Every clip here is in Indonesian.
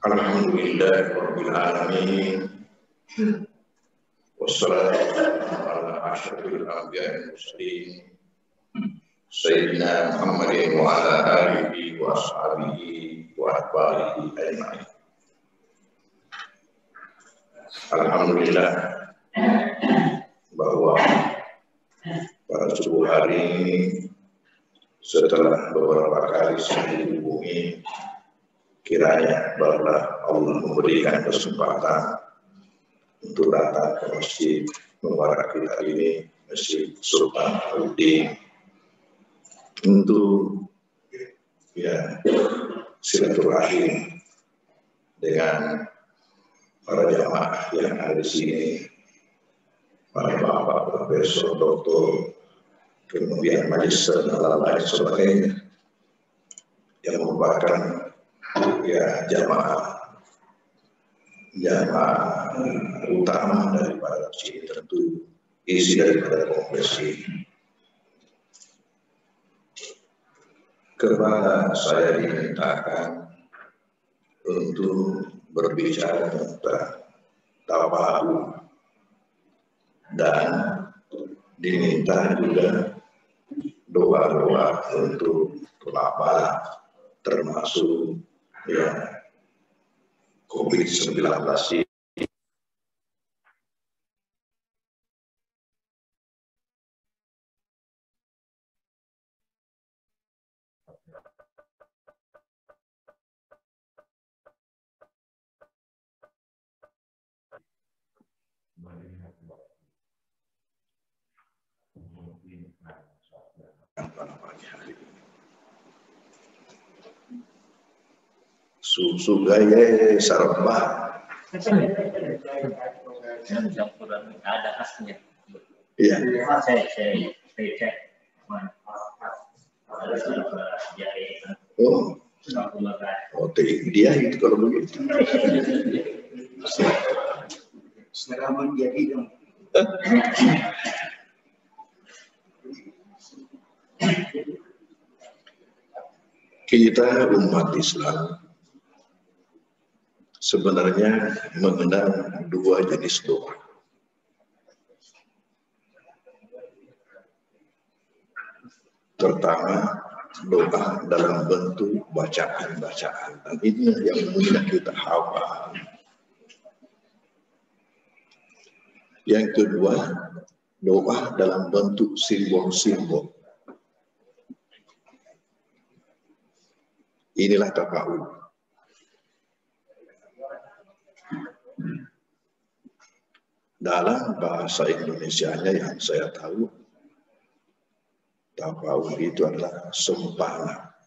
Alhamdulillahirabbil alamin. Wassalatu ala asyrafil anbiya'i wal mursalin sayyidina Muhammadin wa ala alihi wa ashabihi wa atba'ihi ajma'in. Alhamdulillah bahwa pada subuh hari ini setelah beberapa kali saya dihubungi, kiranya barulah Allah memberikan kesempatan untuk datang ke masjid Mubarak kita ini, Masjid Sultan Alauddin, untuk silaturahim dengan para jamaah yang ada di sini, para bapak, profesor, doktor, kemudian magister dan lain sebagainya, yang merupakan jamaah utama daripada masjid, tentu isi daripada kompleks ini. Kepada saya dimintakan untuk berbicara tentang tabahu, dan diminta juga doa-doa untuk pelabah, termasuk COVID-19 ini. Susu gaya sarabah. Ada khasnya. Iya. Saya cek. Oh, dia itu kalau begitu. Sekarang menjadi dong. Kita umat Islam sebenarnya mengenal dua jenis doa. Pertama, doa dalam bentuk bacaan-bacaan, dan ini yang mudah kita hafal. Yang kedua, doa dalam bentuk simbol-simbol. Inilah tafa'ul. Dalam bahasa Indonesianya yang saya tahu, tafa'ul itu adalah sempana.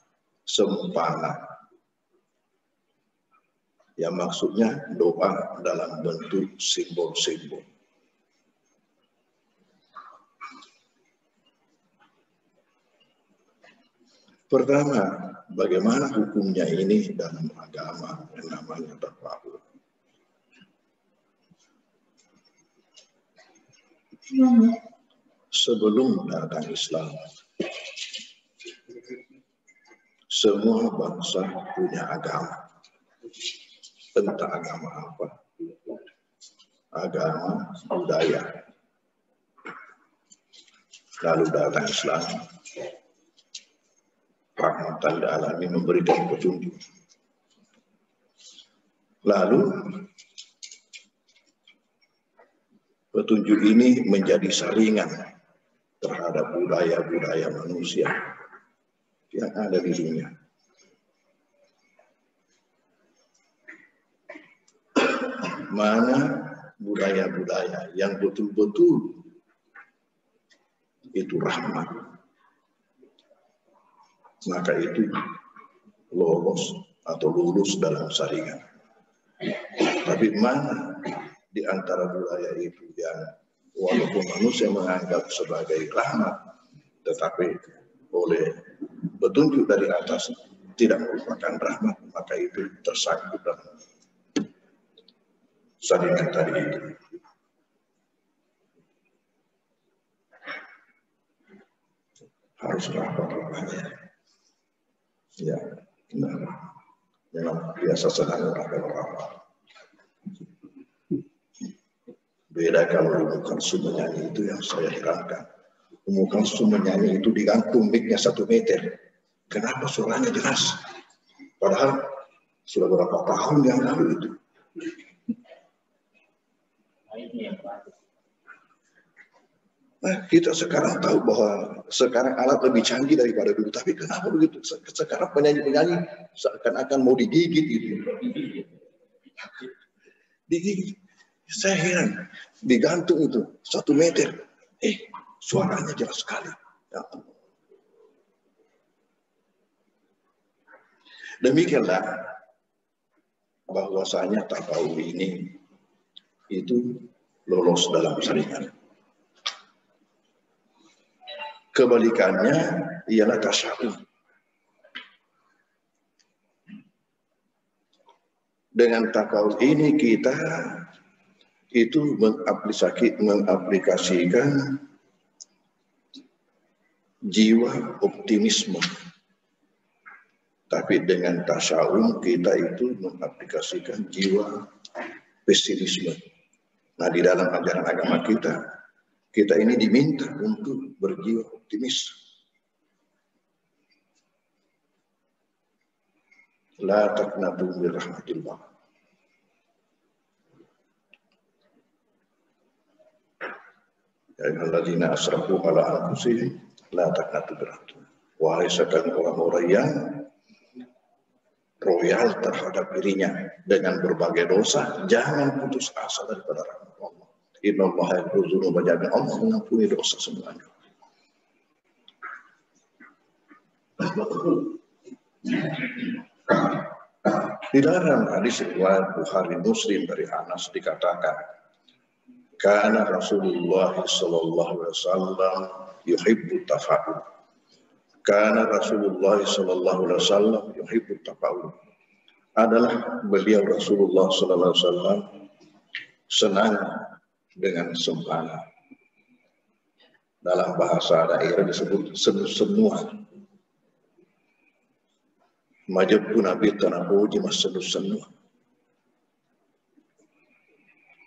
Yang maksudnya doa dalam bentuk simbol-simbol. Pertama, bagaimana hukumnya ini dalam agama yang namanya tafa'ul? Sebelum datang Islam, semua bangsa punya agama. Entah agama apa, agama budaya. Lalu datang Islam, rahmatan lil alamin, memberikan petunjuk. Lalu petunjuk ini menjadi saringan terhadap budaya-budaya manusia yang ada di dunia. Mana budaya-budaya yang betul-betul itu rahmat, maka itu lolos atau lulus dalam saringan. Tapi mana di antara budaya itu yang walaupun manusia menganggap sebagai rahmat, tetapi oleh petunjuk dari atas tidak merupakan rahmat, maka itu tersangkut dalam saringan tadi itu. Harus rapat rupanya. Ya, benar. Memang biasa senang orang-orang. Beda kalau Umu Kalsum menyanyi itu yang saya herankan. Umu Kalsum menyanyi itu digantung mic-nya 1 meter. Kenapa suaranya jelas? Padahal sudah berapa tahun yang lalu itu. Nah, kita sekarang tahu bahwa sekarang alat lebih canggih daripada dulu. Tapi kenapa begitu? Sekarang penyanyi-penyanyi seakan-akan mau digigit gitu. Digigit. Saya heran. Digantung itu 1 meter. Suaranya jelas sekali. Ya. Demikianlah bahwasanya Taqawul ini itu lolos dalam saringan. Kebalikannya ialah tasyahud. Dengan Taqawul ini kita itu mengaplikasikan jiwa optimisme. Tapi dengan tasyahud kita itu mengaplikasikan jiwa pesimisme. Nah, di dalam ajaran agama kita ini diminta untuk berjiwa optimis. La taqnatu min rahmatillah. Ya ayyuhalladzina asrafu ala anfusihim la taqnatu min rahmatillah. Wahai sekalian orang-orang yang royal terhadap dirinya dengan berbagai dosa, jangan putus asa daripada rahmat Allah. Innallaha yaghfiru dzunuba jami'an. Allah mengampuni dosa semuanya. Di dalam hadis riwayat Bukhari Muslim dari Anas dikatakan, karena Rasulullah sallallahu alaihi wasallam yuhibbu tafa'ul. Karena Rasulullah sallallahu alaihi wasallam yuhibbu tafa'ul. Adalah beliau Rasulullah sallallahu alaihi wasallam senang dengan sempana. Dalam bahasa daerah disebut senu-senuan. Majab pun Nabi tanah uji mas senu-senuan.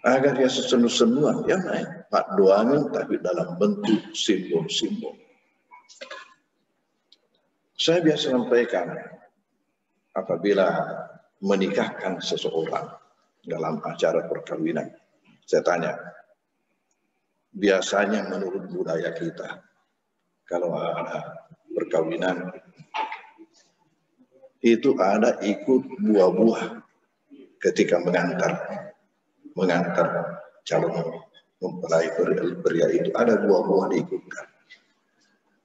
Agar dia senu-senuan, ya naik. Mak doangan tapi dalam bentuk simbol-simbol. Saya biasa sampaikan apabila menikahkan seseorang dalam acara perkawinan. Saya tanya, biasanya menurut budaya kita, kalau ada perkawinan, itu ada ikut buah-buah ketika mengantar calon mempelai pria itu, ada buah-buah diikutkan.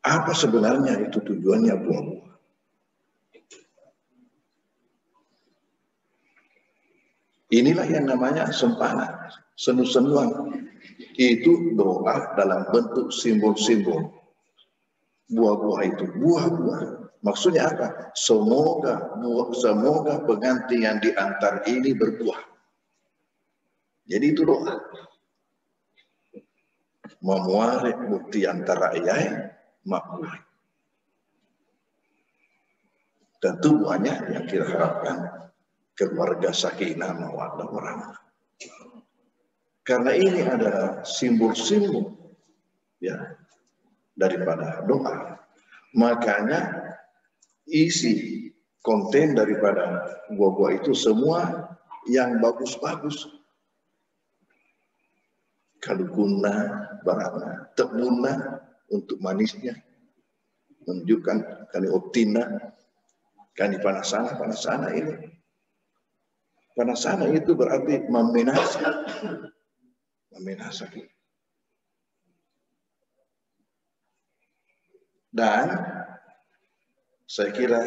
Apa sebenarnya itu tujuannya buah-buah? Inilah yang namanya sempana, senu-senuan. Itu doa dalam bentuk simbol-simbol. Buah-buah itu, buah-buah. Maksudnya apa? Semoga pengantin yang diantar ini berbuah. Jadi itu doa. Memuari bukti antara ayah makbuh. Tentu buahnya yang kita harapkan keluarga sakinah mawaddah warahmah. Karena ini adalah simbol-simbol ya daripada doa. Makanya isi konten daripada buah-buah itu semua yang bagus-bagus. Kalau guna barangnya, tebuna untuk manisnya, menunjukkan kali optina, kali panasana ini. Panasana itu berarti meminasa. Dan saya kira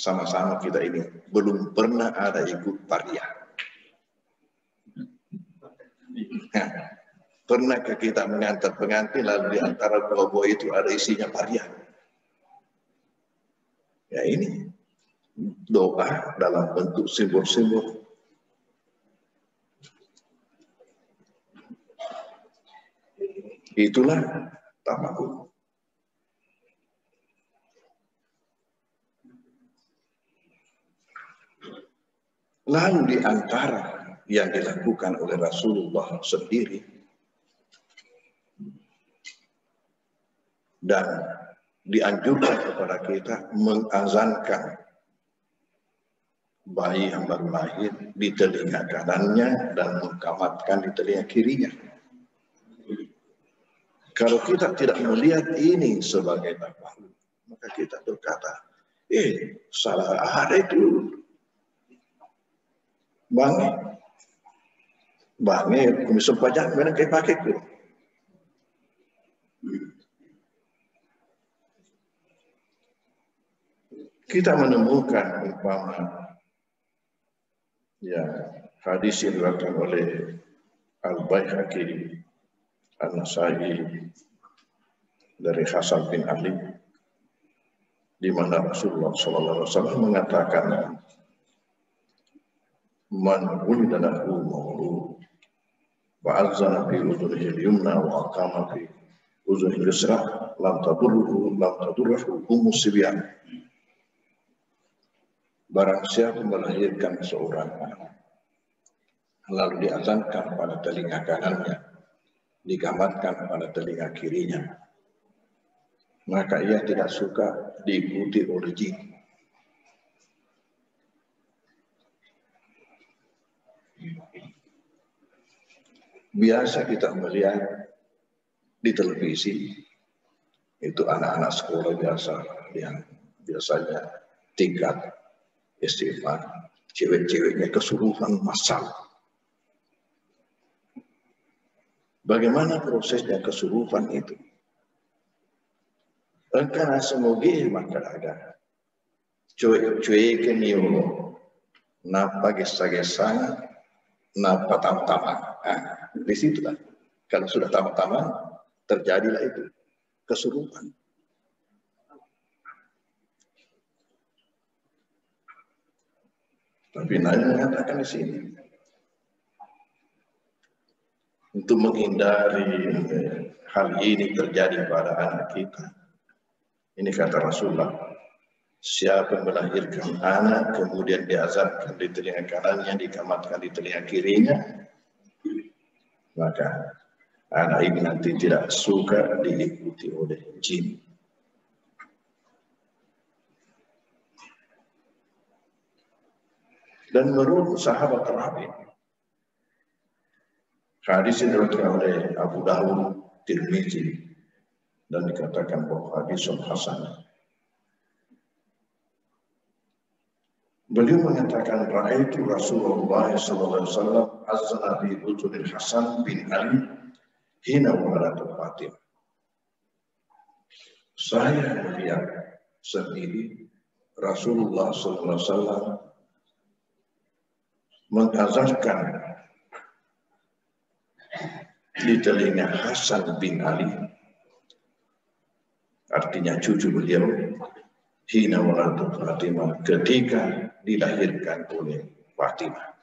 sama-sama kita ini belum pernah ada ikut paria. Pernahkah kita mengantar pengantin lalu di antara buah-buah itu ada isinya paria? Ya ini doa dalam bentuk simbol-simbol. Itulah tamakul. Lalu di antara yang dilakukan oleh Rasulullah sendiri dan dianjurkan kepada kita mengazankan bayi yang baru lahir di telinga kanannya dan mengkamatkan di telinga kirinya. Kalau kita tidak melihat ini sebagai takwalud, maka kita berkata, salah ada itu. Bange, komisi pajak mana kayak pakai ku. Kita menemukan umpama hadis yang diriwayatkan oleh Al-Baihaqi, An-Nasai dari Hasan bin Ali, di mana Rasulullah SAW mengatakan, man wulida lahu mawlud wa azzana fi udhunihi al-yumna wa aqama fi udhunihi al-yusra lam tadurruhu umus sibyan. Barang siapa melahirkan seorang anak lalu diazankan pada telinga kanannya, dikamatkan pada telinga kirinya, maka ia tidak suka diikuti oleh jin. Biasa kita melihat di televisi itu anak-anak sekolah biasa yang biasanya tingkat SMA, cewek-ceweknya kesurupan massal. Bagaimana prosesnya kesurupan itu? Karena semoga maka ada cuek-cuek niolo, napa gesa-gesa, napa tam-taman. Di situ lah. Kalau sudah tam-taman, terjadilah itu kesurupan. Tapi Nabi mengatakan di sini, untuk menghindari hal ini terjadi pada anak kita, ini kata Rasulullah, siapa yang melahirkan anak kemudian diazankan di telinga kanannya, dikamatkan di telinga kirinya, maka anak ini nanti tidak suka diikuti oleh jin. Dan menurut sahabat Nabi, hadis ini diriwayatkan oleh Abu Dawud, Tirmizi, dan dikatakan bahwa hadisun hasan. Beliau mengatakan, ra'aitu Rasulullah sallallahu alaihi wasallam azana bi udhunil Hasan bin Ali hina waladatu Fatimah. Saya melihat sendiri Rasulullah sallallahu alaihi wasallam mengazankan di telinga Hasan bin Ali, artinya cucu beliau, hina waladatu Fatimah, ketika dilahirkan oleh Fatimah.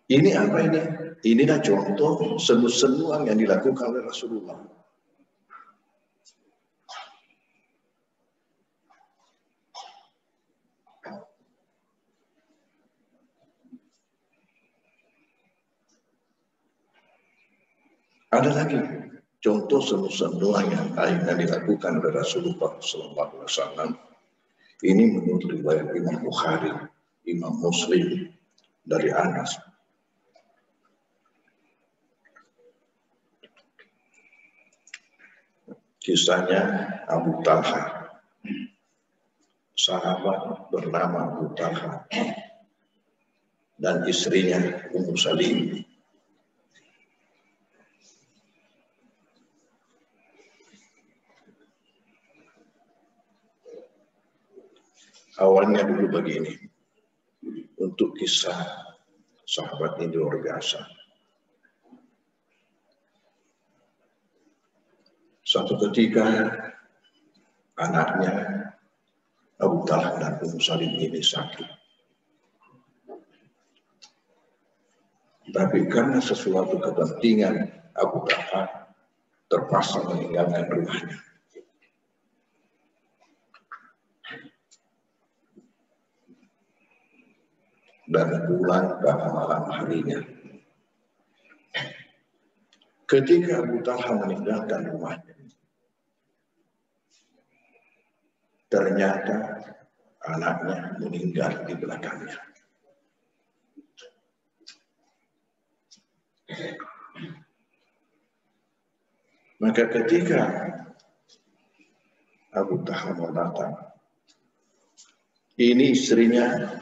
Ini apa ini? Inilah contoh senu-senuan yang dilakukan oleh Rasulullah. Ada lagi contoh senu-senuan yang lain yang dilakukan oleh Rasulullah SAW. Ini menurut riwayat Imam Bukhari, Imam Muslim dari Anas. Kisahnya Abu Talha, sahabat bernama Abu Talha, dan istrinya Ummu Salim. Awalnya dulu begini, untuk kisah sahabat ini luar biasa. Suatu ketika anaknya Abu Talha dan Ummu Salim ini sakit. Tapi karena sesuatu kepentingan, Abu Talha terpaksa meninggalkan rumahnya. dan pulang pada malam harinya. Ketika Abu Talha meninggalkan rumahnya, ternyata anaknya meninggal di belakangnya. Maka ketika Abu Talha datang, ini istrinya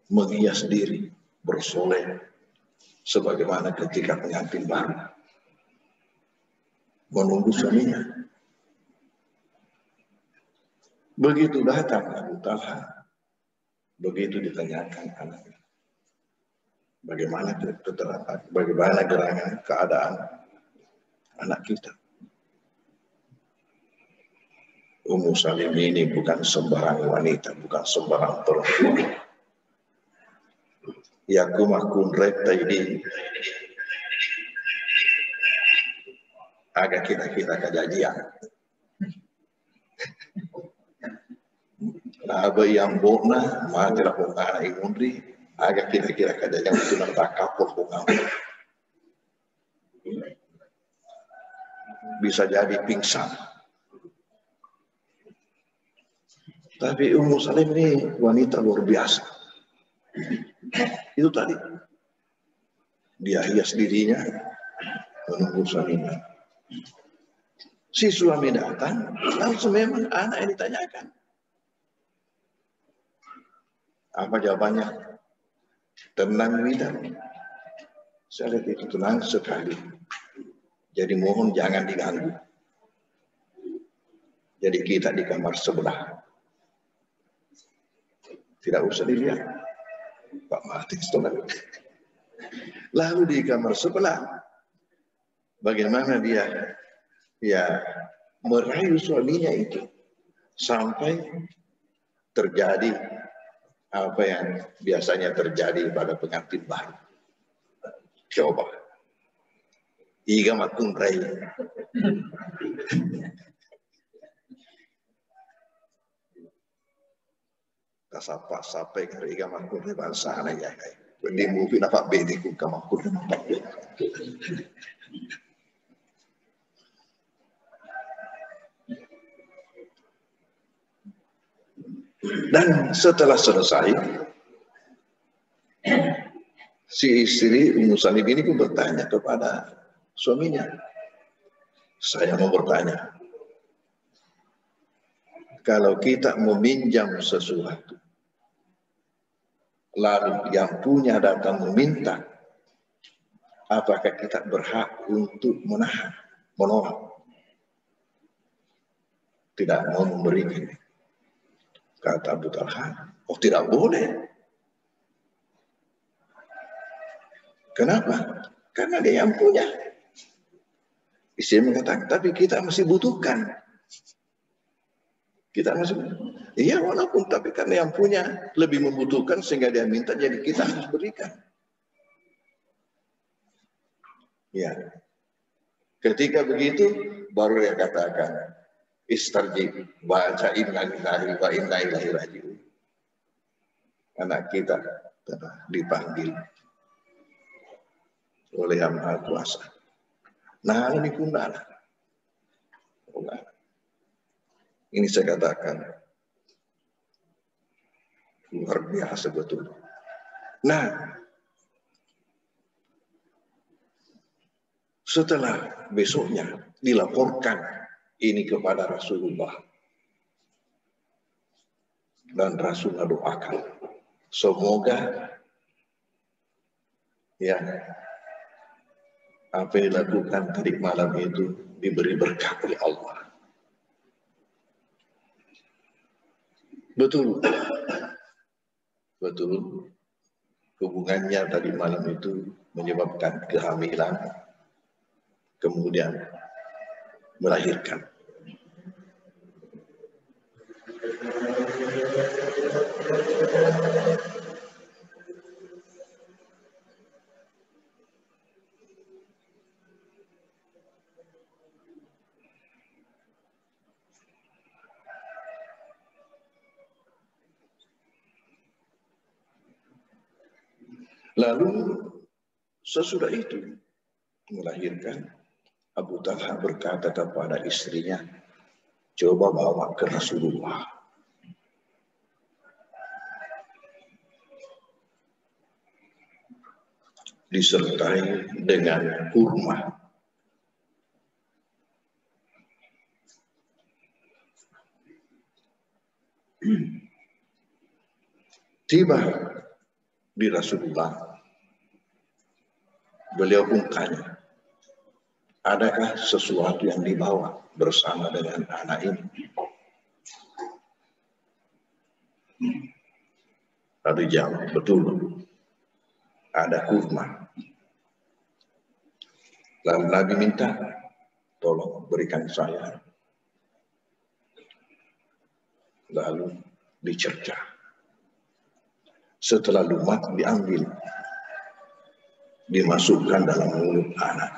menghias diri, bersolek, sebagaimana ketika pengantin baru menunggu suaminya. Begitu datang Abu Talha, begitu ditanyakan anaknya, bagaimana keterangan, bagaimana gerangan keadaan anak kita. Ummu Salim ini bukan sembarang wanita, bukan sembarang perempuan. Yakumah kun rekta ini agak kira-kira kejadian. Laba yang bona, matira pungkana imundri, agak kira-kira kejadian itu nanti kapur pungkana. Bisa jadi pingsan. Tapi Ummu Salim ini wanita luar biasa. Itu tadi. Dia hias dirinya menunggu suaminya. Si suami datang, langsung memang anak yang ditanyakan. Apa jawabannya? Tenang Wida. Saya lihat itu tenang sekali. Jadi mohon jangan diganggu. Jadi kita di kamar sebelah. Tidak usah dilihat. Pak mati setengah. Lalu di kamar sebelah, bagaimana dia merayu suaminya itu sampai terjadi apa yang biasanya terjadi pada pengantin baru. Coba. Iga makun rai. Kasapa sampai ke iga makun rai bangsa na ya. Di movie na Pak Beni kung kamakun na Pak Beni. Dan setelah selesai, si istri Ummu Salim ini pun bertanya kepada suaminya, saya mau bertanya, kalau kita meminjam sesuatu, lalu yang punya datang meminta, apakah kita berhak untuk menahan, menolak? Tidak mau memberikan. Kata Abu Talha, oh tidak boleh. Kenapa? Karena dia yang punya. Istri mengatakan, tapi kita masih butuhkan. Kita masih, iya walaupun, tapi karena yang punya lebih membutuhkan sehingga dia minta, jadi kita harus berikan. Ya. Ketika begitu, baru dia katakan, istarji, baca inna lillahi wa inna ilaihi raji'un. Anak kita telah dipanggil oleh Yang Maha Kuasa. Nah, ini punah. Ini saya katakan luar biasa betul. Nah, setelah besoknya dilaporkan ini kepada Rasulullah dan Rasulullah doakan semoga ya apa yang dilakukan tadi malam itu diberi berkah oleh Allah. Betul. Betul. Hubungannya tadi malam itu menyebabkan kehamilan, kemudian melahirkan. Lalu sesudah itu melahirkan, Abu Talha berkata kepada istrinya, coba bawa ke Rasulullah. Disertai dengan kurma. Tiba di Rasulullah, beliau pun tanya, adakah sesuatu yang dibawa bersama dengan anak ini? Lalu jawab, betul, ada kurma. Lalu Nabi minta, tolong berikan saya. Lalu dicerca. Setelah lumat diambil, dimasukkan dalam mulut anak.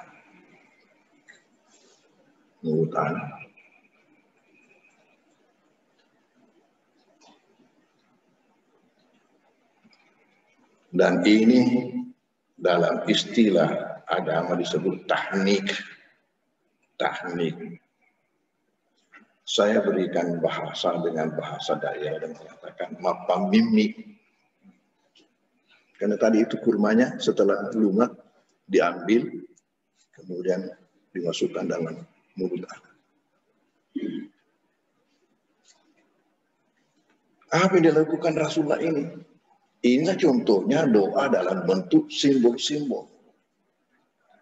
Mulut anak. Dan ini dalam istilah agama disebut tahnik. Tahnik. Saya berikan bahasa dengan bahasa daerah dan mengatakan mapamimi. Karena tadi itu kurmanya setelah lumat diambil, kemudian dimasukkan dalam mulut anak. Apa yang dilakukan Rasulullah ini? Inilah contohnya doa dalam bentuk simbol-simbol.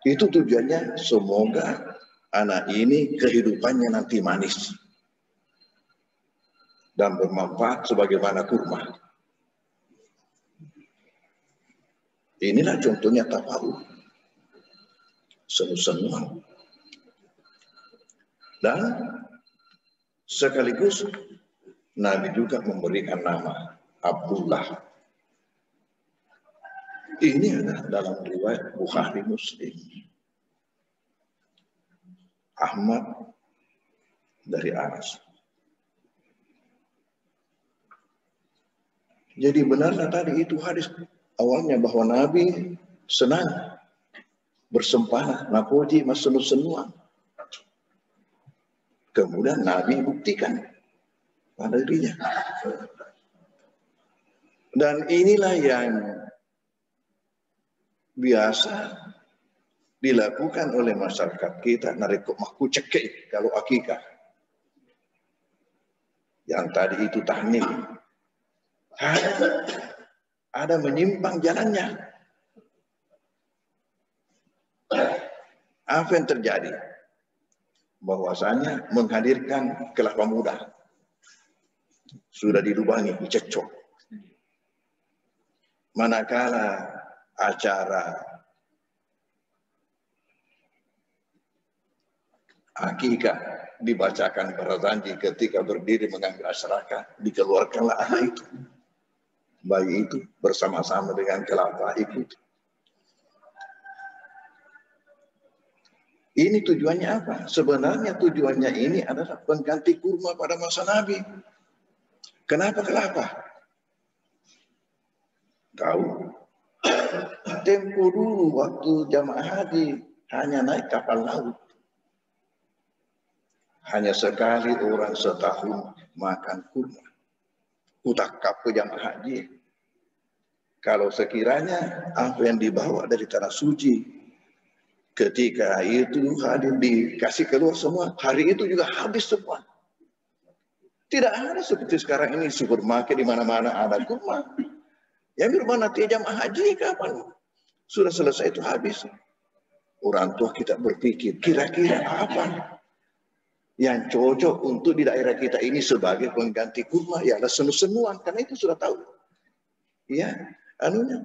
Itu tujuannya semoga anak ini kehidupannya nanti manis dan bermanfaat sebagaimana kurma. Inilah contohnya tafaul. Senu-senuan. Dan sekaligus Nabi juga memberikan nama Abdullah. Ini ada dalam riwayat Bukhari Muslim. Ahmad dari Anas. Jadi benarlah tadi itu hadis awalnya bahwa Nabi senang bersempana, napoji mas senu-senuan. Kemudian Nabi buktikan pada dirinya. Dan inilah yang biasa dilakukan oleh masyarakat kita, narikuk mahku cekik kalau akikah. Yang tadi itu tahnik. Ada menyimpang jalannya. Apa yang terjadi? Bahwasanya menghadirkan kelapa muda. Sudah dilubangi, dicecok. Manakala acara akikah dibacakan berzanji ketika berdiri mengambil asyarakat, dikeluarkanlah anak itu. Bayi itu bersama-sama dengan kelapa ikut. Ini tujuannya apa? Sebenarnya tujuannya ini adalah pengganti kurma pada masa Nabi. Kenapa kelapa? Tahu? Tempo dulu waktu jamaah haji hanya naik kapal laut. Hanya sekali orang setahun makan kurma. Utakap ke jamaah haji. Kalau sekiranya apa yang dibawa dari tanah suci ketika itu hadir dikasih keluar semua, hari itu juga habis semua. Tidak ada seperti sekarang ini supermarket di mana-mana ada kurma. Yang bermana jamaah haji kapan? Sudah selesai itu habis. Orang tua kita berpikir kira-kira apa yang cocok untuk di daerah kita ini sebagai pengganti kurma, ya ada senu-senuan, karena itu sudah tahu. Ya, anunya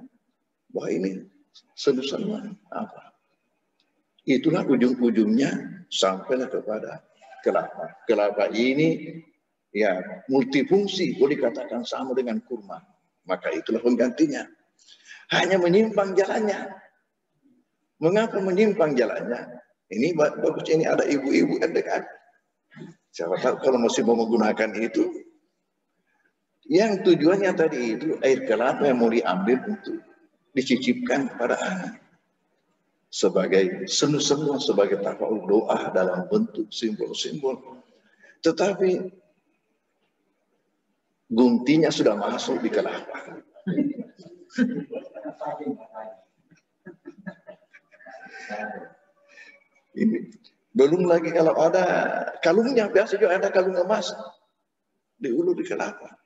bahwa ini senu-senuan apa? Itulah ujung-ujungnya sampailah kepada kelapa. Kelapa ini ya multifungsi, boleh dikatakan sama dengan kurma. Maka itulah penggantinya. Hanya menyimpang jalannya. Mengapa menyimpang jalannya? Ini bagus, ini ada ibu-ibu yang dekat. Siapa tahu kalau masih mau menggunakan itu, yang tujuannya tadi itu air kelapa yang mau diambil untuk dicicipkan kepada anak sebagai senu-senu, sebagai tafa'ul doa dalam bentuk simbol-simbol. Tetapi guntingnya sudah masuk di kelapa. Ini belum lagi kalau ada kalungnya, biasa juga ada kalung emas diulur di kelapa.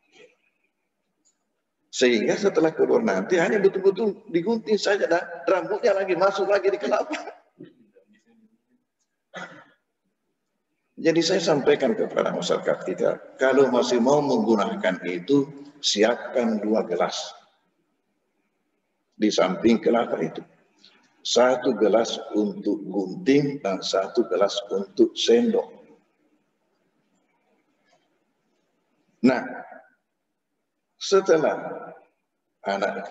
Sehingga setelah keluar nanti hanya betul-betul digunting saja, dan rambutnya lagi masuk lagi di kelapa. Jadi saya sampaikan kepada masyarakat kita, kalau masih mau menggunakan itu, siapkan 2 gelas di samping kelapa itu. 1 gelas untuk gunting dan 1 gelas untuk sendok. Nah, setelah anak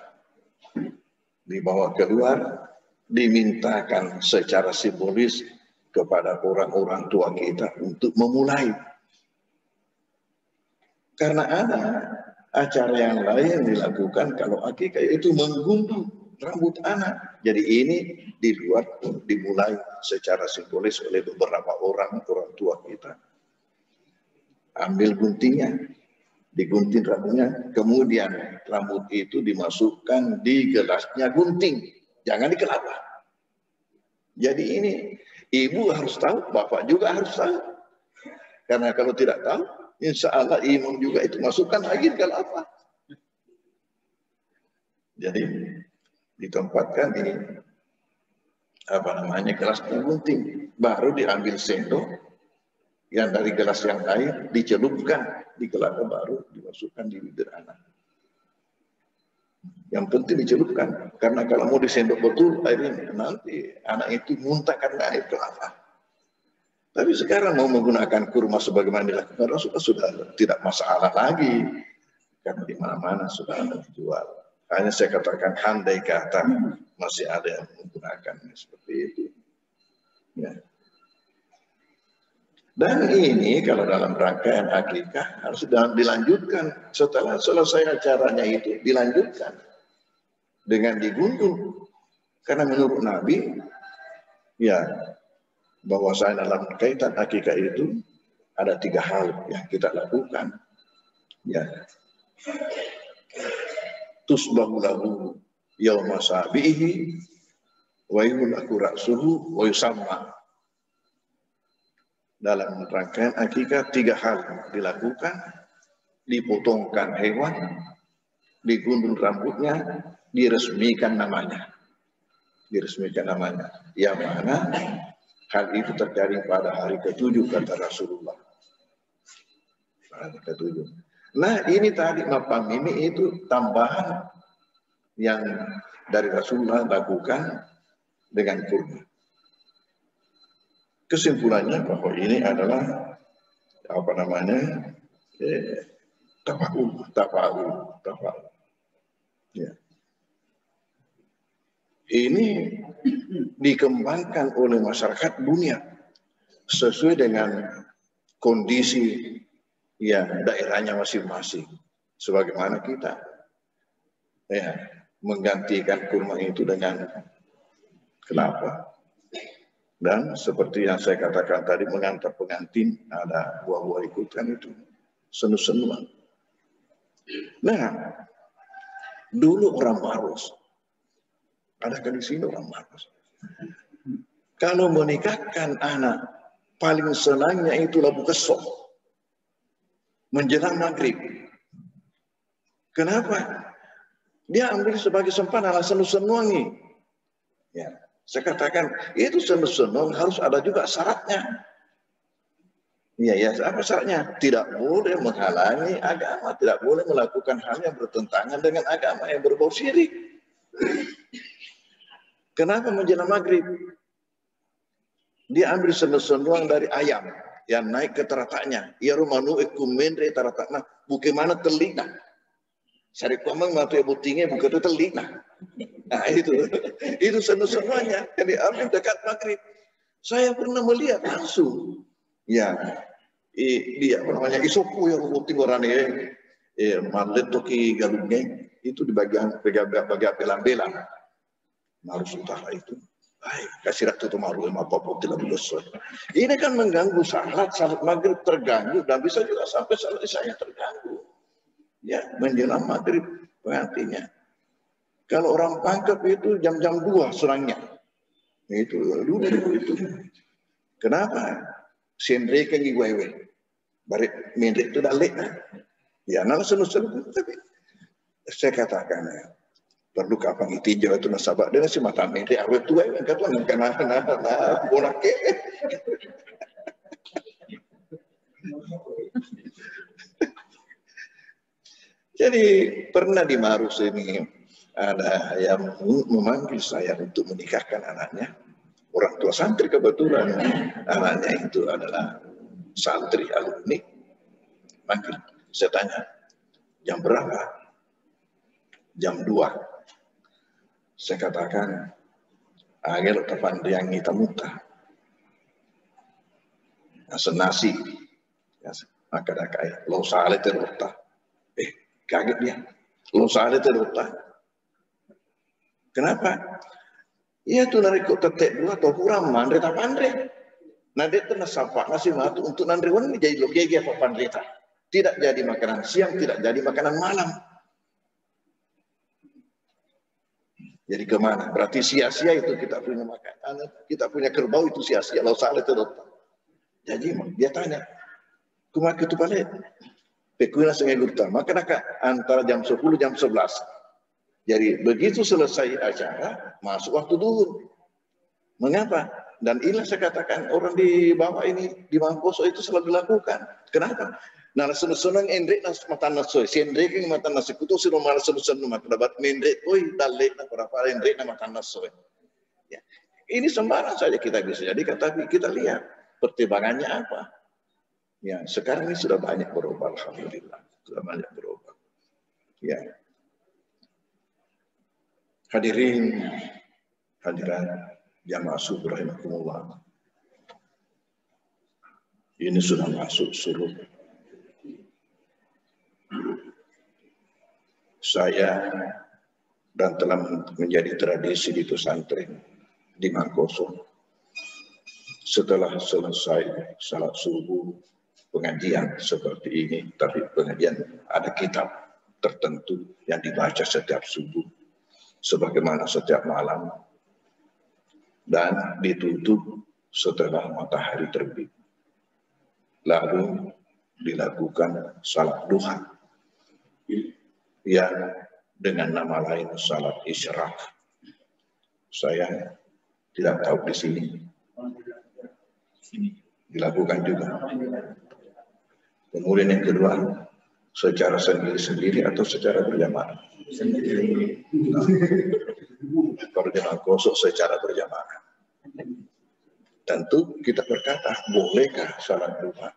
dibawa keluar, dimintakan secara simbolis kepada orang-orang tua kita untuk memulai. Karena ada acara yang lain dilakukan kalau akikah, itu menggunting rambut anak. Jadi ini di luar dimulai secara simbolis oleh beberapa orang tua kita. Ambil guntingnya, digunting rambutnya, kemudian rambut itu dimasukkan di gelasnya gunting, jangan di kelapa. Jadi ini ibu harus tahu, bapak juga harus tahu. Karena kalau tidak tahu, insya Allah imam juga itu masukkan lagi di kelapa. Jadi ditempatkan di gelas penggunting, baru diambil sendok yang dari gelas yang lain, dicelupkan di kelapa, baru dimasukkan di bibir anak. Yang penting dicelupkan, karena kalau mau disendok betul airnya, nanti anak itu muntah karena air kelapa. Tapi sekarang mau menggunakan kurma sebagaimana dilakukan Rasulullah sudah tidak masalah lagi, karena di mana-mana sudah ada dijual. Hanya saya katakan andai kata masih ada yang menggunakan seperti itu. Ya. Dan ini kalau dalam rangkaian akikah harus dilanjutkan. Setelah selesai acaranya itu dilanjutkan dengan digunting. Karena menurut Nabi, ya, bahwasanya dalam kaitan akikah itu ada 3 hal yang kita lakukan. Ya. Tusbahu lahu yauma sabihi wa yulaku ra'suhu wa yusamma. Dalam rangkaian akikah 3 hal dilakukan: dipotongkan hewan, digundul rambutnya, diresmikan namanya. Diresmikan namanya. Yang mana hal itu terjadi pada hari ke-7 kata Rasulullah. Hari ke-7. Nah, ini tadi mapam ini itu tambahan yang dari Rasulullah lakukan dengan kurma. Kesimpulannya bahwa ini adalah tafa'ul. Ya. Ini dikembangkan oleh masyarakat dunia sesuai dengan kondisi ya daerahnya masing-masing. Sebagaimana kita ya menggantikan kurma itu dengan kelapa. Dan seperti yang saya katakan tadi, mengantar pengantin ada buah-buah ikutan itu, senu-senuan. Nah, dulu orang Maros, adakah di sini orang Maros? Kalau menikahkan anak, paling senangnya itu labu kesok, menjelang maghrib. Kenapa? Dia ambil sebagai sempadan senu-senuan. Ya. Saya katakan, itu senu-senu harus ada juga syaratnya. Ya, apa syaratnya? Tidak boleh menghalangi agama, tidak boleh melakukan hal yang bertentangan dengan agama, yang berbau syirik. Kenapa menjelang maghrib? Dia ambil senu-senuan dari ayam yang naik ke terataknya. Ya rumanu ekumendre teratakna, bagaimana telinga. Sari komang matu ya butingnya bukan itu telinga. Nah itu senu-senuannya yang diambil dekat maghrib. Saya pernah melihat langsung. Ya, dia isopu yang buting orang ini, malet toki galungnya. itu di bagian belang-belang. Harus utara itu. Baik, kasih ratu maru apa-apa tidak berdosa. Ini kan mengganggu salat maghrib terganggu dan bisa juga sampai salat isya terganggu. Ya, menjelang maghrib pengantinnya. Kalau orang Pangkep itu jam-jam 2 serangnya. Itu dulu itu. Kenapa? Sendre kan giwewe. Barik mendek itu dalek. Ya, nala selu-selu tapi saya katakan ya, perlu kapan itinjau itu nasabak dia nasi mata mendek awet tua yang kata nah bonak ke. Jadi pernah di Marus ini ada yang memanggil saya untuk menikahkan anaknya. Orang tua santri kebetulan anaknya itu adalah santri alumni. Manggil, saya tanya, jam berapa? Jam 2. Saya katakan, agak tepan yang kita muntah. Nasi, maka dakai, lo sale terutah. Kaget dia, lo sale terutah. Kenapa? Iya tuh nariko tetek dua atau kurang mandre tak pandre. Nanti itu nasapak nasi matu untuk nandriwan ini jadi logegi apa pandreta. Tidak jadi makanan siang, tidak jadi makanan malam. Jadi kemana? Berarti sia-sia itu kita punya makanan, kita punya kerbau itu sia-sia. Lalu salah itu dokter. Jadi dia tanya, kumak itu paling pekuina sengai gurta. Maka antara jam 10 jam 11. Jadi begitu selesai acara, masuk waktu duhur. Mengapa? Dan inilah saya katakan orang di bawah ini di Mangkoso itu selalu dilakukan. Kenapa? Nah, senang Hendrik nas mata nasoi, si Hendrik yang mata nasi kutu si normal senu mata dapat Hendrik, oi dalek nak berapa Hendrik nak mata nasoi. Ya, ini sembarang saja kita bisa jadikan, tapi kita lihat pertimbangannya apa. Ya, sekarang ini sudah banyak berubah, alhamdulillah, sudah banyak berubah. Ya. Hadirin, hadirat jamaah subuh rahimakumullah. Ini sudah masuk suruh. Saya dan telah menjadi tradisi di pesantren di Mangkoso. Setelah selesai salat subuh, pengajian seperti ini, tapi pengajian ada kitab tertentu yang dibaca setiap subuh. Sebagaimana setiap malam dan ditutup setelah matahari terbit. Lalu dilakukan salat duha yang dengan nama lain salat isyraq. Saya tidak tahu di sini dilakukan juga. Kemudian yang kedua, secara sendiri-sendiri atau secara berjamaah. Nah, kalau di Mangkoso secara berjamaah. Tentu kita berkata, bolehkah salat duha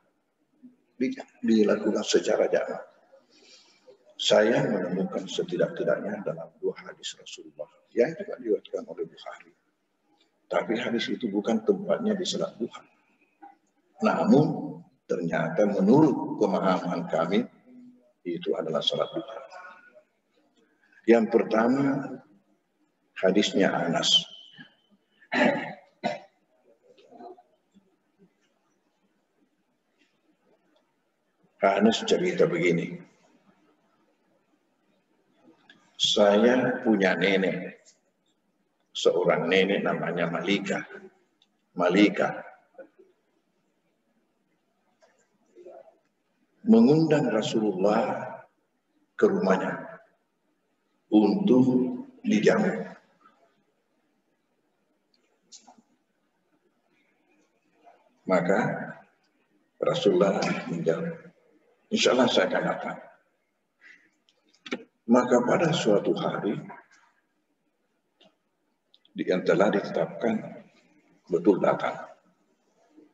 dilakukan secara jamaah? Saya menemukan setidak-tidaknya dalam 2 hadis Rasulullah yang juga diriwayatkan oleh Bukhari. Tapi hadis itu bukan tempatnya di salat duha. Namun ternyata menurut pemahaman kami itu adalah salat duha. Yang pertama, hadisnya Anas. Anas cerita begini. Saya punya nenek. Seorang nenek namanya Malika. Malika mengundang Rasulullah ke rumahnya untuk dijamu. Maka Rasulullah menjawab, insya Allah saya akan datang. Maka pada suatu hari yang telah ditetapkan betul datang.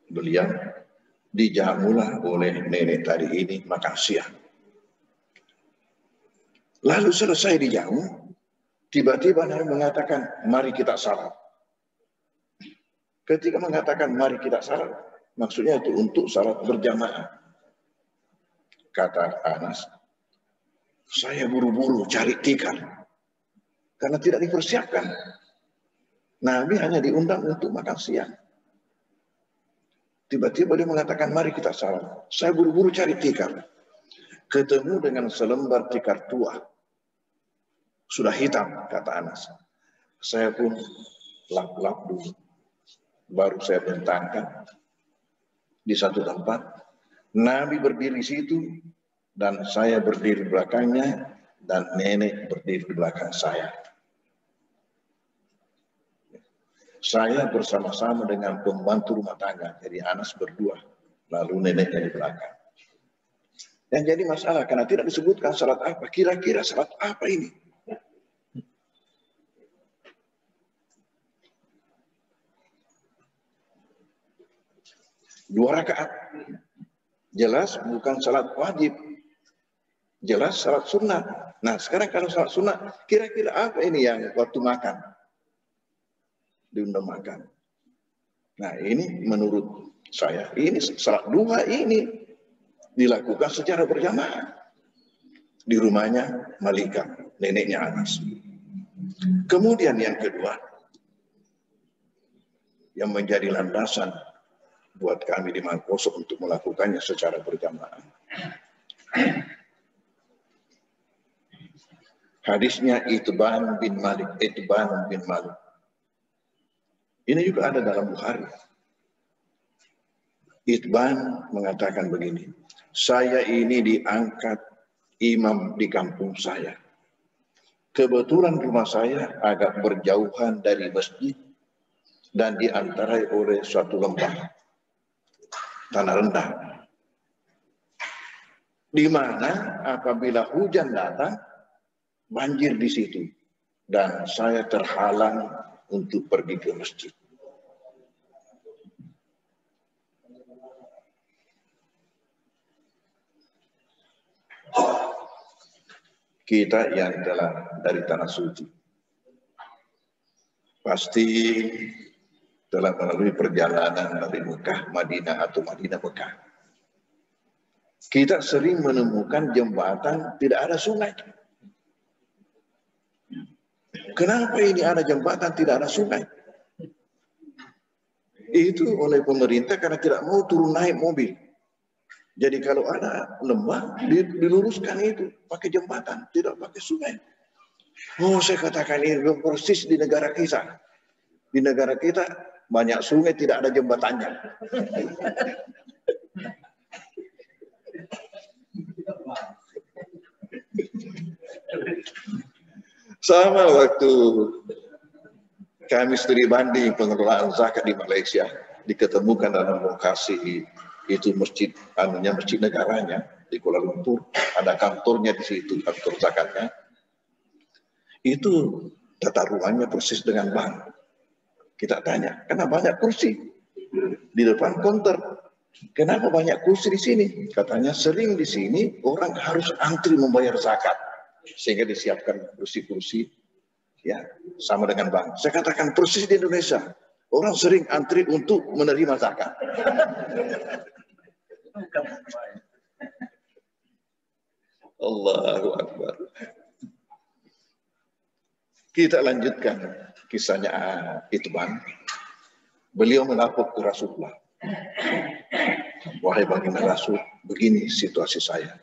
Beliau dijamulah oleh nenek tadi ini makan siang. Lalu selesai dijamu, tiba-tiba Nabi mengatakan, mari kita salat. Ketika mengatakan mari kita salat, maksudnya itu untuk salat berjamaah. Kata Anas, Saya buru-buru cari tikar karena tidak dipersiapkan. Nabi hanya diundang untuk makan siang. Tiba-tiba dia mengatakan, mari kita salam. Saya buru-buru cari tikar. Ketemu dengan selembar tikar tua. Sudah hitam, kata Anas. Saya pun lap-lap dulu. Baru saya bentangkan di satu tempat. Nabi berdiri di situ dan saya berdiri di belakangnya dan nenek berdiri di belakang saya. Saya bersama-sama dengan pembantu rumah tangga. Jadi Anas berdua, lalu neneknya di belakang. Yang jadi masalah karena tidak disebutkan salat apa. Kira-kira salat apa ini? Dua rakaat. Jelas bukan salat wajib. Jelas salat sunnah. Nah sekarang kalau salat sunnah, kira-kira apa ini yang waktu makan? Diundang makan. Nah ini menurut saya, ini salat duha ini dilakukan secara berjamaah. Di rumahnya Malika, neneknya Anas. Kemudian yang kedua, yang menjadi landasan buat kami di Mangkoso untuk melakukannya secara berjamaah. Hadisnya Itban bin Malik. Ini juga ada dalam Bukhari. Itban mengatakan begini, saya ini diangkat imam di kampung saya. Kebetulan rumah saya agak berjauhan dari masjid dan diantarai oleh suatu lembah. Tanah rendah, di mana apabila hujan datang banjir di situ dan saya terhalang untuk pergi ke masjid. Kita yang telah dari tanah suci pasti telah melalui perjalanan dari Mekah, Madinah atau Madinah Mekah. Kita sering menemukan jembatan tidak ada sungai. Kenapa ini ada jembatan tidak ada sungai? Itu oleh pemerintah karena tidak mau turun naik mobil. Jadi kalau ada lembah diluruskan itu pakai jembatan, tidak pakai sungai. Oh saya katakan ini persis di negara kita. Di negara kita banyak sungai tidak ada jembatannya. Sama waktu kami studi banding pengelolaan zakat di Malaysia, diketemukan dalam lokasi itu masjid negaranya di Kuala Lumpur, ada kantornya di situ, kantor zakatnya. Itu tata ruangnya persis dengan bank. Kita tanya, karena banyak kursi di depan konter. Kenapa banyak kursi di sini? Katanya sering di sini orang harus antri membayar zakat. Sehingga disiapkan kursi-kursi ya sama dengan bank. Saya katakan persis di Indonesia. Orang sering antri untuk menerima zakat. Allahu Akbar. Kita lanjutkan kisahnya Itban. Beliau melapor ke Rasulullah. Wahai baginda Rasul, begini situasi saya.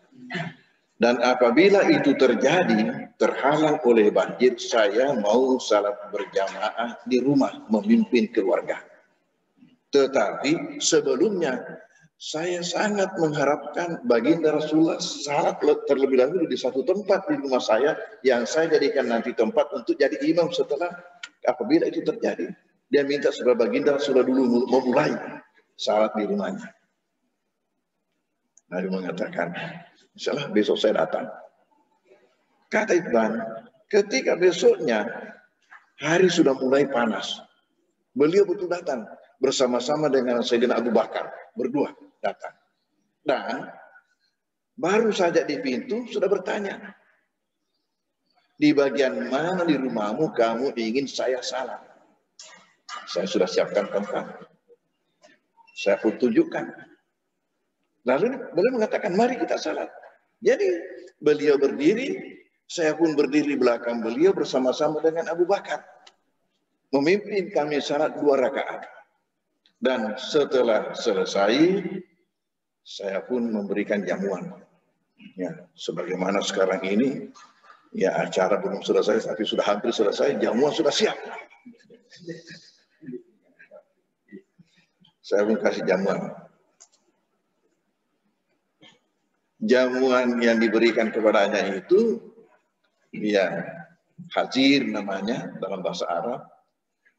Dan apabila itu terjadi, terhalang oleh banjir, saya mau salat berjamaah di rumah memimpin keluarga. Tetapi sebelumnya saya sangat mengharapkan baginda Rasulullah salat terlebih dahulu di satu tempat di rumah saya yang saya jadikan nanti tempat untuk jadi imam setelah apabila itu terjadi. Dia minta supaya baginda Rasulullah dulu memulai salat di rumahnya. Nabi mengatakan, insyaallah besok saya datang. Kata Itban, ketika besoknya hari sudah mulai panas, beliau betul datang bersama-sama dengan Sayyidina Abu Bakar, berdua datang. Dan baru saja di pintu sudah bertanya, di bagian mana di rumahmu kamu ingin saya salat? Saya sudah siapkan tempat. Saya pun tunjukkan. Lalu beliau mengatakan, mari kita salat. Jadi beliau berdiri, saya pun berdiri belakang beliau bersama-sama dengan Abu Bakar. Memimpin kami salat 2 rakaat. Dan setelah selesai, saya pun memberikan jamuan. Ya, sebagaimana sekarang ini, ya acara belum selesai, tapi sudah hampir selesai, jamuan sudah siap. Saya pun kasih jamuan. Jamuan yang diberikan kepadanya itu, ya hajir namanya dalam bahasa Arab,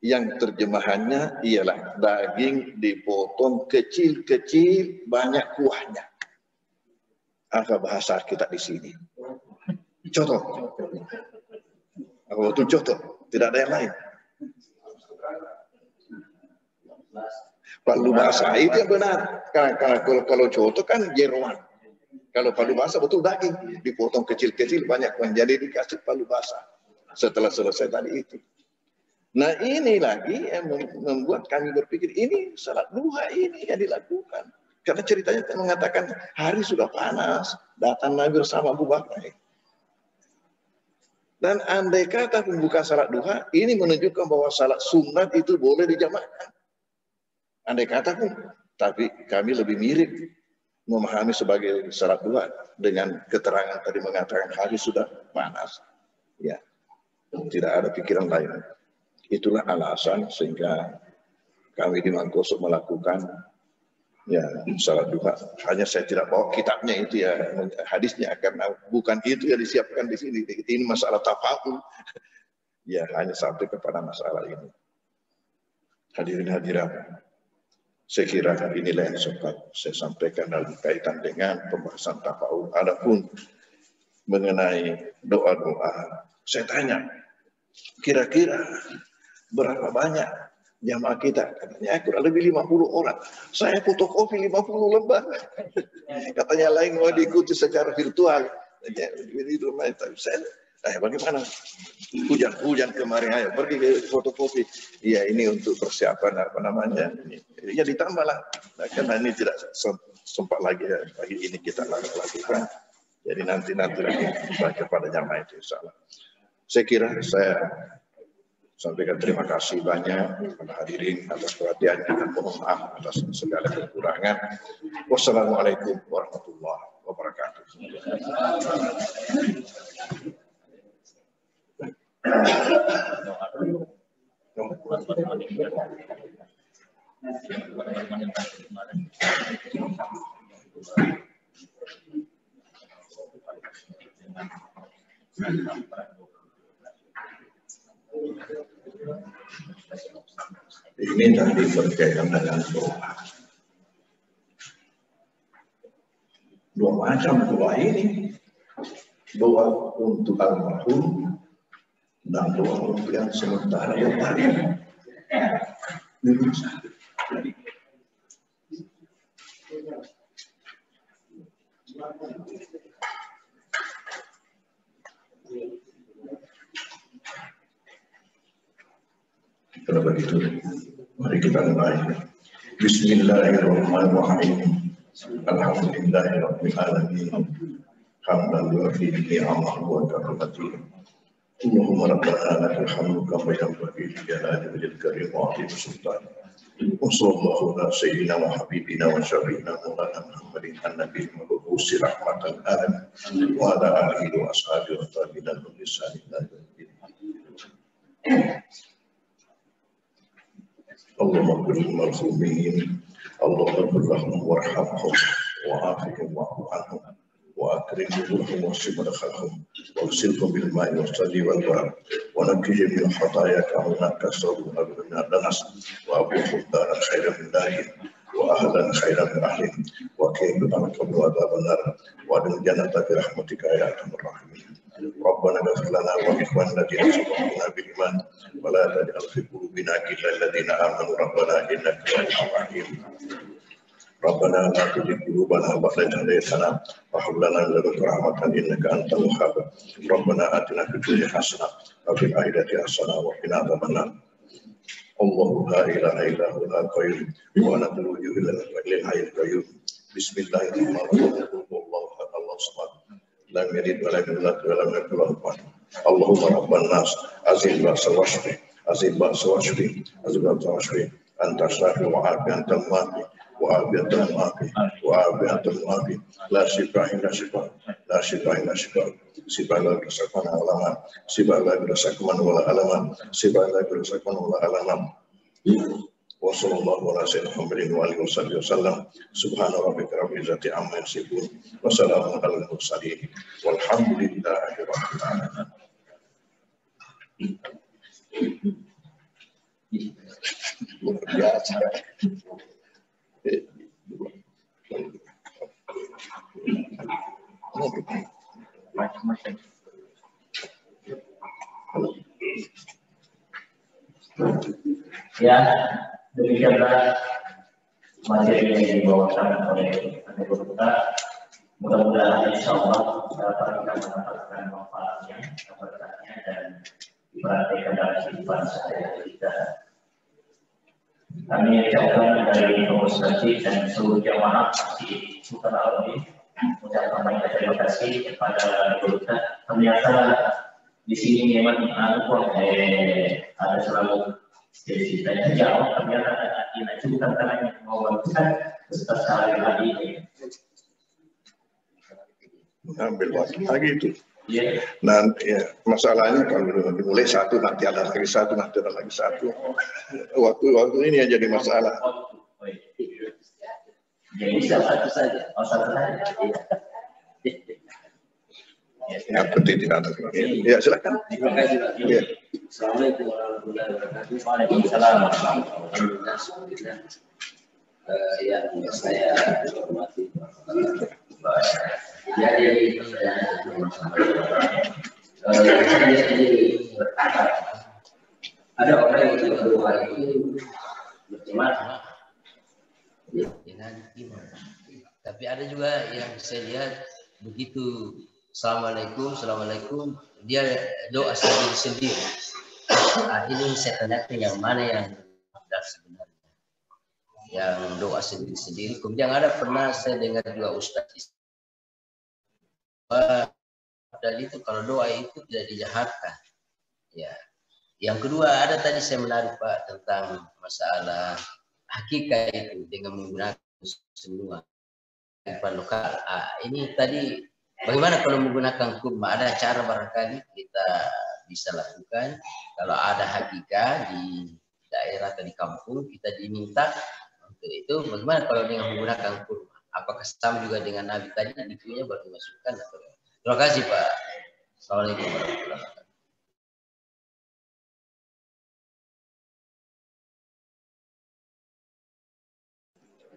yang terjemahannya ialah daging dipotong kecil-kecil, banyak kuahnya. Apa bahasa kita di sini? Coto. Apa itu coto? Tidak ada yang lain. Palu basah itu yang benar. Karena kalau coto kan jeroan. Kalau palu basah betul daging, dipotong kecil-kecil banyak kuah. Jadi dikasih palu basah. Setelah selesai tadi itu. Nah ini lagi yang membuat kami berpikir ini salat duha ini yang dilakukan. Karena ceritanya mengatakan hari sudah panas, datang Nabi bersama Abu Bakar. Dan andai kata pembuka salat duha, ini menunjukkan bahwa salat sunat itu boleh dijamaahkan. Andai kata pun, tapi kami lebih mirip memahami sebagai salat duha dengan keterangan tadi mengatakan hari sudah panas. Ya, tidak ada pikiran lain. Itulah alasan sehingga kami di Mangkosok melakukan ya salat duha. Hanya saya tidak bawa kitabnya itu ya hadisnya karena bukan itu yang disiapkan di sini. Ini masalah tafa'ul. Ya hanya sampai kepada masalah ini. Hadirin hadirat, saya kira inilah yang sempat saya sampaikan dalam kaitan dengan pembahasan tafa'ul. Adapun mengenai doa-doa, saya tanya kira-kira berapa banyak jamaah kita? Katanya kurang lebih 50 orang. Saya fotokopi 50 lembar. Katanya lain mau diikuti secara virtual. Saya bagaimana? Hujan kemarin, ayo pergi ke fotokopi. Iya ini untuk persiapan apa namanya? Ya ditambahlah. Nah, karena ini tidak sempat lagi ya, pagi ini kita lakukan. Jadi nanti lagi baca pada jamaah itu insyaallah. Saya kira saya sampaikan terima kasih banyak kepada hadirin atas perhatiannya dan mohon maaf atas segala kekurangan. Wassalamualaikum warahmatullahi wabarakatuh. Ini tadi berkaitan dengan doa. Dua macam doa ini. Doa untuk almarhum dan doa untuk yang sementara yang tadi. Kalau begitu, mari kita mulai. Bismillahirrahmanirrahim. Alhamdulillahirabbil alamin. Hamdan yuafi ni'amahu wa kafatir. Allahumma rabbana lakal hamdu kama yanbaghi li jalali wajhikal karim wa 'azimi sultanik. Wa sallallahu ala sayyidina wa habibina wa syafi'ina maulana Muhammadin an-nabiyil mab'uts rahmatan lil alamin wa ala alihi wa ashabihi wa tabi'in bi ihsan ila yaumil din. Allahumma qul marhumin, Allahumma qul lahum warhamhum wa afihim wa'fu anhum wa akrim nuzuhum wa shibadakhalhum wa usilhum bil ma'i wa salli wal barad wa nakihim min khataya ka'una kasabu abuna danas wa abuhum daran khairan min dahim wa ahlan khairan min ahlin wa kaydu anakabu adabanar wa adil jannata bi rahmatika ya arhamar rahimin. Rabbana ghfir lana wa li ikhwanina alladhina sabaquna bil iman wa la taj'al fi qulubina ghillan lil ladzina amanu rabbana innaka ra'ufur rahim. Rabbana la tuzigh qulubana ba'da idh hadaytana wa hab lana min ladunka rahmatan innaka antal wahhab. Rabbana atina fid dunya hasanah wa fil akhirati hasanah wa qina adzabannar. Allahu la ilaha illa huwal qayyum wa na'budu illa huwal hayyul qayyum. Bismillahirrahmanirrahim. Allahu akbar. lam yalid wa lam yulad wa lam yakul lahu kufuwan ahad. Allahumma rabban nas azil ba'sa washfi azil ba'sa washfi azil ba'sa washfi anta syafi wa afi anta muafi wa afi anta muafi wa afi anta muafi la shifa illa shifa la shifa illa shifa shifa la yusakana wala alam shifa la yusakana wala alaman shifa la yusakana wala alaman. Wa sallallahu ala sayyidina Muhammadin wa alihi wasallam. Subhana rabbika rabbil izzati amma yasifun wa salamun alal mursalin walhamdulillahi rabbil alamin. Luar biasa. Macam-macam. Ya, demikianlah materi yang dibawakan oleh Anak kita. Mudah-mudahan insya Allah dapat kita mendapatkan manfaatnya, keberkahannya, dan diperhatikan dalam kehidupan sehari-hari kita. Kami ucapkan dari pengurus masjid dan seluruh jamaah Masjid Sultan Al-Amin mengucapkan banyak terima kasih kepada kita. Ternyata di sini memang ada selalu ceritanya jauh, ternyata ada juga karena mau bantukan serta sehari-hari ini. Ambil waktu lagi itu. Iya. Nanti ya, masalahnya kalau dimulai satu nanti ada lagi satu nanti ada lagi satu. Waktu ini yang jadi masalah. Jadi satu saja. Oh, satu saja. Yang penting tidak ada lagi. Ya silakan. Terima kasih Pak. Ya. Assalamualaikum warahmatullahi wabarakatuh. Waalaikumsalam. Alhamdulillah, alhamdulillah. Yang saya hormati jadi ada orang yang berdoa itu berjamaah dengan imam. Tapi ada juga yang saya lihat begitu Assalamualaikum, dia doa sendiri. Nah, ini saya tanyakan yang mana yang benar sebenarnya. Yang doa sendiri. Kemudian pernah saya dengar juga Ustaz dan itu kalau doa itu tidak dijahatkan. Ya. Yang kedua ada tadi saya menarik Pak tentang masalah hakikat itu dengan menggunakan semua kehidupan lokal. Ini tadi bagaimana kalau menggunakan kurma? Ada cara barangkali kita bisa lakukan. Kalau ada hakikat di daerah atau di kampung kita diminta untuk itu. Bagaimana kalau dengan menggunakan kurma? Apakah sama juga dengan Nabi tadi dikunya baru dimasukkan atau? Terima kasih Pak. Assalamualaikum warahmatullahi wabarakatuh.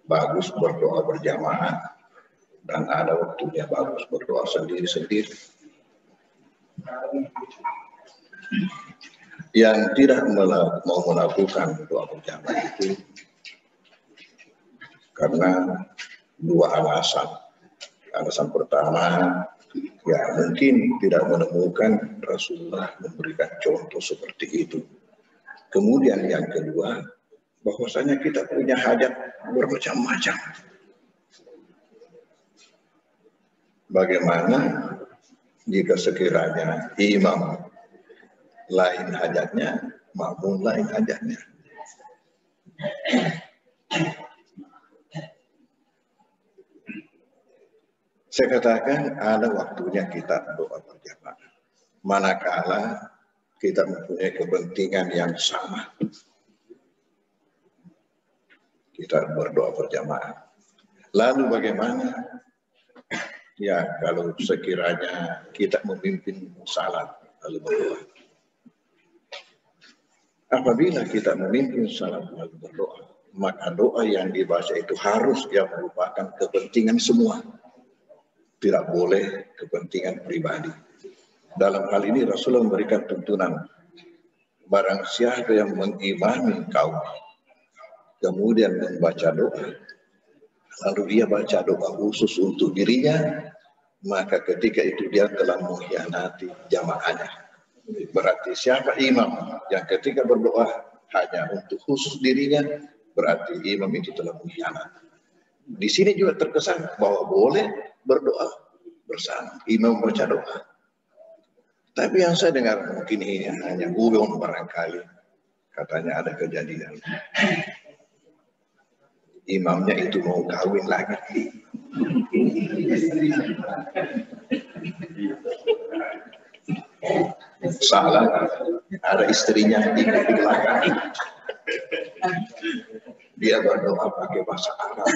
Bagus berdoa berjamaah dan ada waktunya bagus berdoa sendiri-sendiri. Yang tidak mau melakukan doa berjamaah itu karena dua alasan. Alasan pertama, ya mungkin tidak menemukan Rasulullah memberikan contoh seperti itu. Kemudian yang kedua, bahwasanya kita punya hajat bermacam-macam. Bagaimana jika sekiranya imam lain hajatnya, makmum lain hajatnya? Saya katakan ada waktunya kita doa berjamaah. Manakala kita mempunyai kepentingan yang sama, kita berdoa berjamaah. Lalu bagaimana? Ya kalau sekiranya kita memimpin salat lalu berdoa. Apabila kita memimpin salat lalu berdoa, maka doa yang dibaca itu harus yang merupakan kepentingan semua. Tidak boleh kepentingan pribadi. Dalam hal ini Rasulullah memberikan tuntunan, barang siapa yang mengimami kaum kemudian membaca doa, lalu dia baca doa khusus untuk dirinya, maka ketika itu dia telah mengkhianati jamaahnya. Berarti siapa imam yang ketika berdoa hanya untuk khusus dirinya, berarti imam itu telah mengkhianati. Di sini juga terkesan bahwa boleh berdoa bersama. Imam baca doa. Tapi yang saya dengar mungkin ini hanya guyon barangkali. Katanya ada kejadian. Imamnya itu mau kawin lagi. Salah. Ada istrinya di belakang. Dia berdoa pakai bahasa Arab.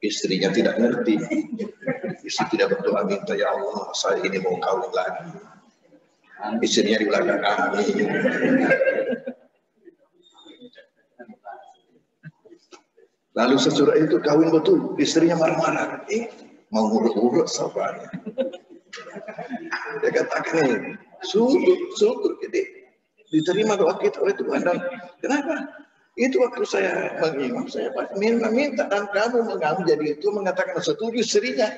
Istrinya tidak ngerti. Istri tidak berdoa minta, ya Allah, saya ini mau kawin lagi. Istrinya di belakang kami. Lalu sesudah itu kawin betul, istrinya marah-marah. Mau urut-urut sabarnya. Dia katakan, syukur jadi diterima doa kita oleh Tuhan. Dan kenapa? Itu waktu saya mengimam, saya minta dan kamu mengamu jadi itu mengatakan setuju istrinya.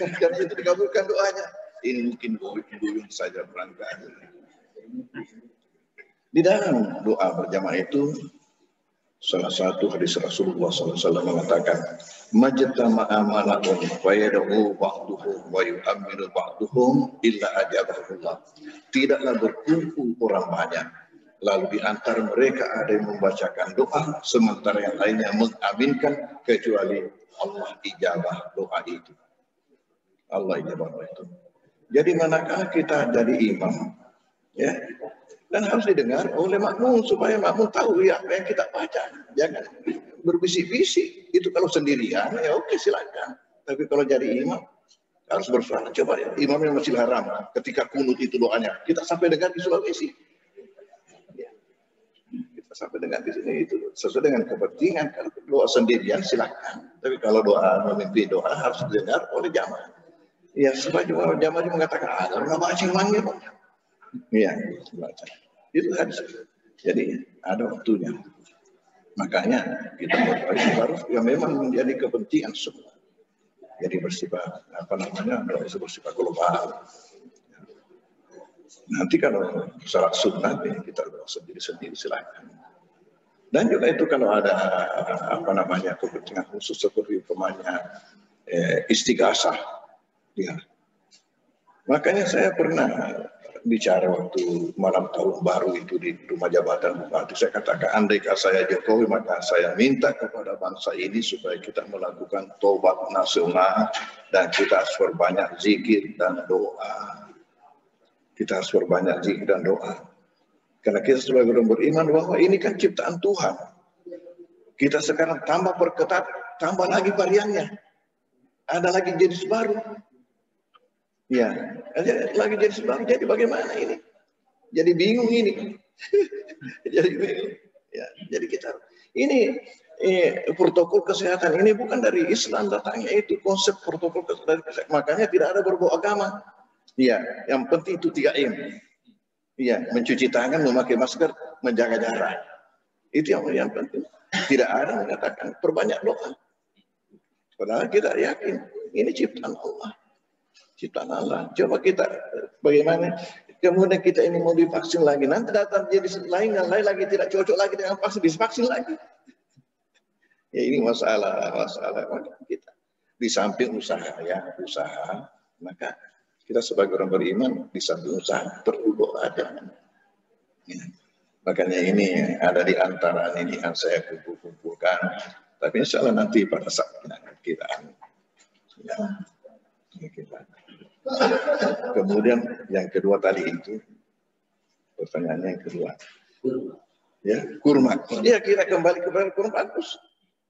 Dan itu dikabulkan doanya. Ini mungkin dulu saja barangkali. Di dalam doa berjamaah itu, salah satu hadis Rasulullah SAW mengatakan, majtama'a malakun wa yad'u ba'duhum wa yu'ammiru ba'duhum illa ajabahullah. Tidaklah berkumpul orang banyak, lalu di antara mereka ada yang membacakan doa, sementara yang lainnya mengaminkan, kecuali Allah ijabah doa itu. Allah ijabah doa itu. Jadi manakala kita jadi imam, ya, dan harus didengar oleh makmum supaya makmum tahu ya apa yang kita baca. Jangan berbisik-bisik. Itu kalau sendirian ya oke silakan. Tapi kalau jadi imam harus bersuara. Coba ya, imamnya Masjidil Haram ketika kunut itu doanya kita sampai dengar di Sulawesi. Ya. Kita sampai dengar di sini itu sesuai dengan kepentingan. Kalau doa sendirian silakan. Tapi kalau doa memimpin doa harus didengar oleh jamaah. Ya supaya jamaah mengatakan nggak baca manggil. Iya, baca. Itu hadis. Jadi ada waktunya. Makanya kita harus yang memang menjadi kepentingan semua. Jadi bersifat bersifat global. Nanti kalau salat sunat ya kita doa sendiri-sendiri silakan. Dan juga itu kalau ada kepentingan khusus seperti istighasah. Ya. Makanya saya pernah bicara waktu malam tahun baru itu di rumah jabatan bupati. Saya katakan, andai saya Jokowi, maka saya minta kepada bangsa ini supaya kita melakukan tobat nasional dan kita harus perbanyak zikir dan doa. Kita harus perbanyak zikir dan doa. Karena kita sebagai orang beriman bahwa ini kan ciptaan Tuhan. Kita sekarang tambah perketat, tambah lagi variannya. Ada lagi jenis baru. Ya, lagi jenis baru. Jadi bagaimana ini? Jadi bingung ini. Jadi bingung. Ya, jadi kita ini protokol kesehatan ini bukan dari Islam datangnya, itu konsep protokol kesehatan. Makanya tidak ada berbau agama. Ya, yang penting itu 3M. Ya, mencuci tangan, memakai masker, menjaga jarak. Itu yang penting. Tidak ada mengatakan perbanyak doa. Padahal kita yakin ini ciptaan Allah. Ciptaan Allah. Coba kita bagaimana kemudian kita ini mau divaksin lagi, nanti datang jadi lain lagi tidak cocok lagi dengan vaksin, divaksin lagi. Ya ini masalah kita. Di samping usaha, maka kita sebagai orang beriman di samping usaha perlu doa. Ya. Makanya ini ada di antara ini yang saya kumpulkan. Tapi insya Allah nanti pada saat kita kemudian yang kedua tadi itu pertanyaannya yang kedua ya kurma ya kita kembali kepada kurma bagus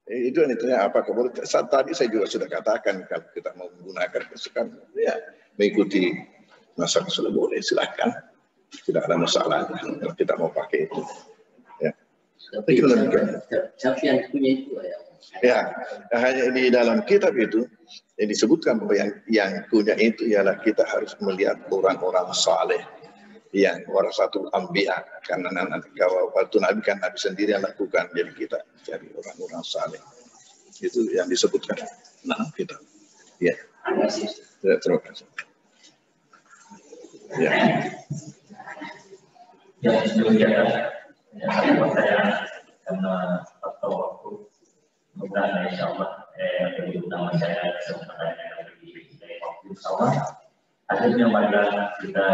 itu apa kemudian saat tadi saya juga sudah katakan kalau kita mau menggunakan kesukaan ya mengikuti masalah sudah boleh silahkan tidak ada masalah kalau kita mau pakai itu ya tapi siapa yang punya itu ya hanya di dalam kitab itu yang disebutkan bahwa yang punya itu ialah kita harus melihat orang-orang saleh yang warasatul anbiya karena waktu Nabi kan Nabi sendiri yang lakukan, jadi kita cari orang-orang saleh itu yang disebutkan kita ya terima kasih ya karena faktor waktu mudah insya Allah utama saya kesempatan dari waktu bersama. Akhirnya marilah kita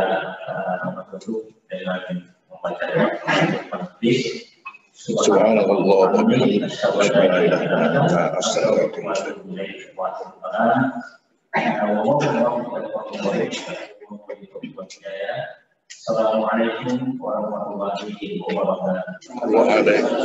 menutup dengan membaca hadis. Subhanallah wa bihamdihi, asyhadu an la ilaha illa anta, astaghfiruka wa atubu ilaik. Assalamualaikum warahmatullahi wabarakatuh.